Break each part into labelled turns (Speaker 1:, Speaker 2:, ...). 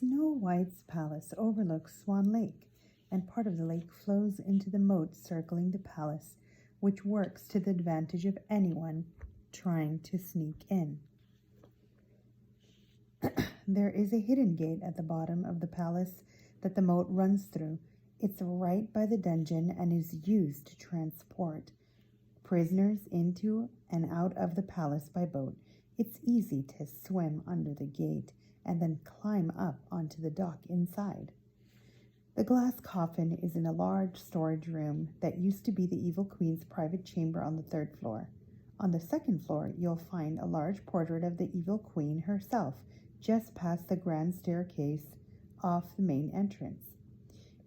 Speaker 1: Snow White's palace overlooks Swan Lake, and part of the lake flows into the moat circling the palace, which works to the advantage of anyone trying to sneak in. There is a hidden gate at the bottom of the palace that the moat runs through. It's right by the dungeon and is used to transport prisoners into and out of the palace by boat. It's easy to swim under the gate and then climb up onto the dock inside. The glass coffin is in a large storage room that used to be the Evil Queen's private chamber on the 3rd floor. On the 2nd floor, you'll find a large portrait of the Evil Queen herself, just past the grand staircase off the main entrance.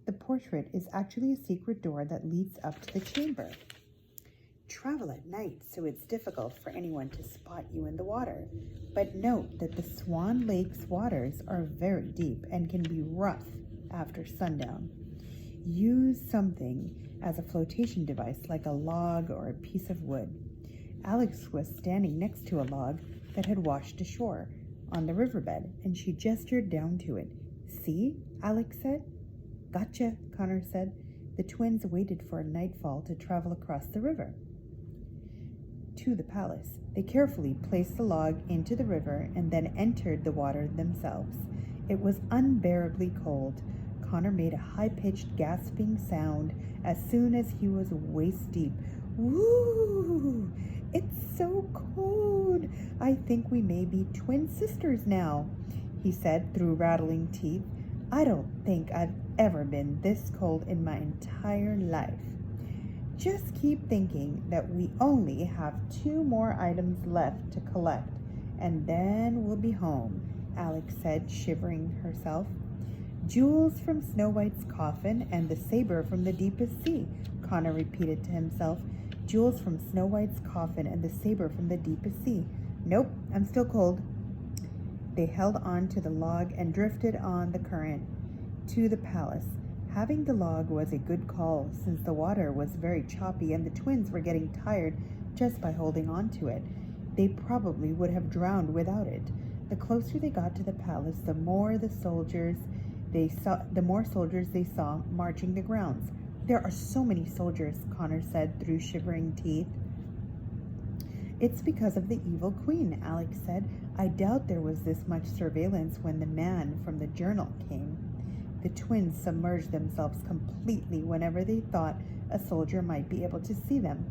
Speaker 1: The portrait is actually a secret door that leads up to the chamber. Travel at night, so it's difficult for anyone to spot you in the water. But note that the Swan Lake's waters are very deep and can be rough after sundown. Use something as a flotation device like a log or a piece of wood. Alex was standing next to a log that had washed ashore on the riverbed, and she gestured down to it. "See?" Alex said. "Gotcha," Connor said. The twins waited for nightfall to travel across the river to the palace. They carefully placed the log into the river and then entered the water themselves. It was unbearably cold. Connor made a high-pitched gasping sound as soon as he was waist deep. "Woo! It's so cold. I think we may be twin sisters now," he said through rattling teeth. "I don't think I've ever been this cold in my entire life." "Just keep thinking that we only have 2 more items left to collect, and then we'll be home," Alex said, shivering herself. "Jewels from Snow White's coffin and the saber from the deepest sea," Connor repeated to himself. "Jewels from Snow White's coffin and the saber from the deepest sea. Nope, I'm still cold." They held on to the log and drifted on the current to the palace. Having the log was a good call, since the water was very choppy and the twins were getting tired just by holding on to it. They probably would have drowned without it. The closer they got to the palace, the more soldiers they saw marching the grounds. "There are so many soldiers," Connor said through shivering teeth. "It's because of the Evil Queen," Alex said. "I doubt there was this much surveillance when the man from the journal came." The twins submerged themselves completely whenever they thought a soldier might be able to see them.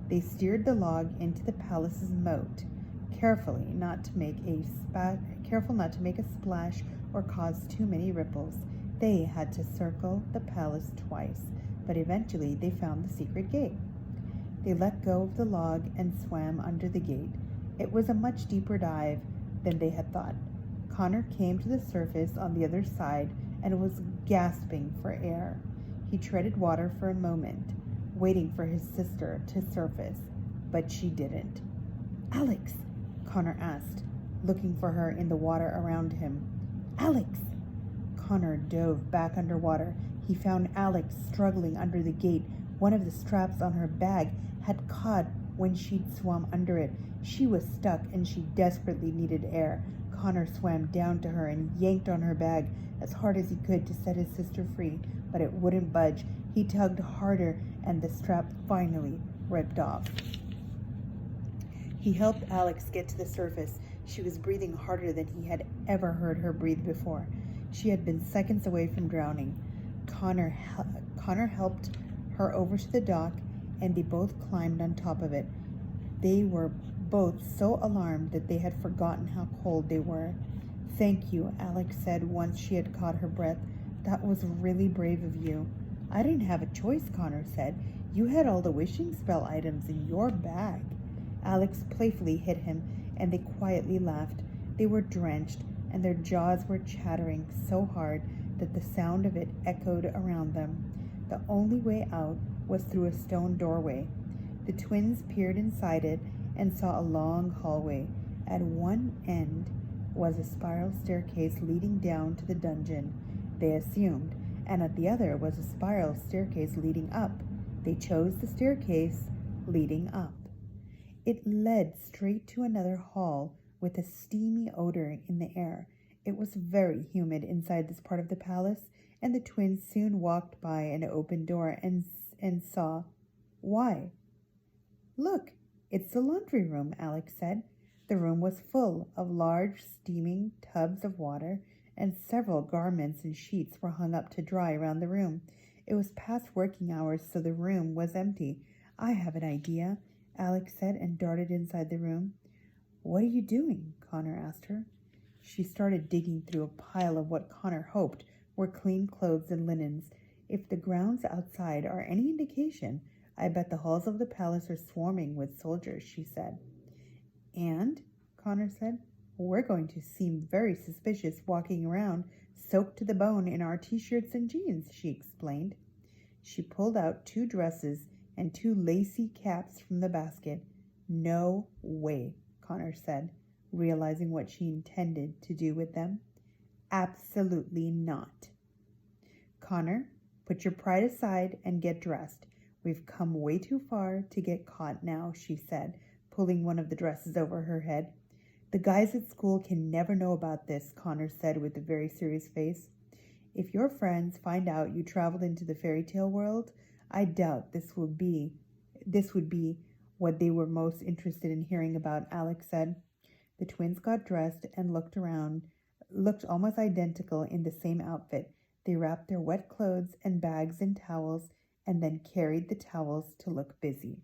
Speaker 1: They steered the log into the palace's moat, careful not to make a splash or cause too many ripples. They had to circle the palace twice, but eventually they found the secret gate. They let go of the log and swam under the gate. It was a much deeper dive than they had thought. Connor came to the surface on the other side and was gasping for air. He treaded water for a moment, waiting for his sister to surface, but she didn't. "Alex," Connor asked, looking for her in the water around him. "Alex!" Connor dove back underwater. He found Alex struggling under the gate. One of the straps on her bag had caught when she'd swum under it. She was stuck and she desperately needed air. Connor swam down to her and yanked on her bag as hard as he could to set his sister free, but it wouldn't budge. He tugged harder and the strap finally ripped off. He helped Alex get to the surface. She was breathing harder than he had ever heard her breathe before. She had been seconds away from drowning. Connor helped her over to the dock, and they both climbed on top of it. They were both so alarmed that they had forgotten how cold they were. "Thank you," Alex said once she had caught her breath. "That was really brave of you." "I didn't have a choice," Connor said. "You had all the wishing spell items in your bag." Alex playfully hit him, and they quietly laughed. They were drenched, and their jaws were chattering so hard that the sound of it echoed around them. The only way out was through a stone doorway. The twins peered inside it and saw a long hallway. At one end was a spiral staircase leading down to the dungeon, they assumed, and at the other was a spiral staircase leading up. They chose the staircase leading up. It led straight to another hall with a steamy odor in the air. It was very humid inside this part of the palace, and the twins soon walked by an open door and saw. Why? Look, it's the laundry room, Alex said. The room was full of large steaming tubs of water, and several garments and sheets were hung up to dry around the room. It was past working hours, so the room was empty. I have an idea, Alex said, and darted inside the room. What are you doing? Connor asked her. She started digging through a pile of what Connor hoped were clean clothes and linens. If the grounds outside are any indication, I bet the halls of the palace are swarming with soldiers, she said. And, Connor said, we're going to seem very suspicious walking around soaked to the bone in our t-shirts and jeans, she explained. She pulled out 2 dresses and 2 lacy caps from the basket. No way, Connor said, realizing what she intended to do with them. Absolutely not. Connor, put your pride aside and get dressed. We've come way too far to get caught now, she said, pulling one of the dresses over her head. The guys at school can never know about this, Connor said with a very serious face. If your friends find out you traveled into the fairy tale world, I doubt this would be what they were most interested in hearing about, Alex said. The twins got dressed and looked almost identical in the same outfit. They wrapped their wet clothes and bags in towels and then carried the towels to look busy.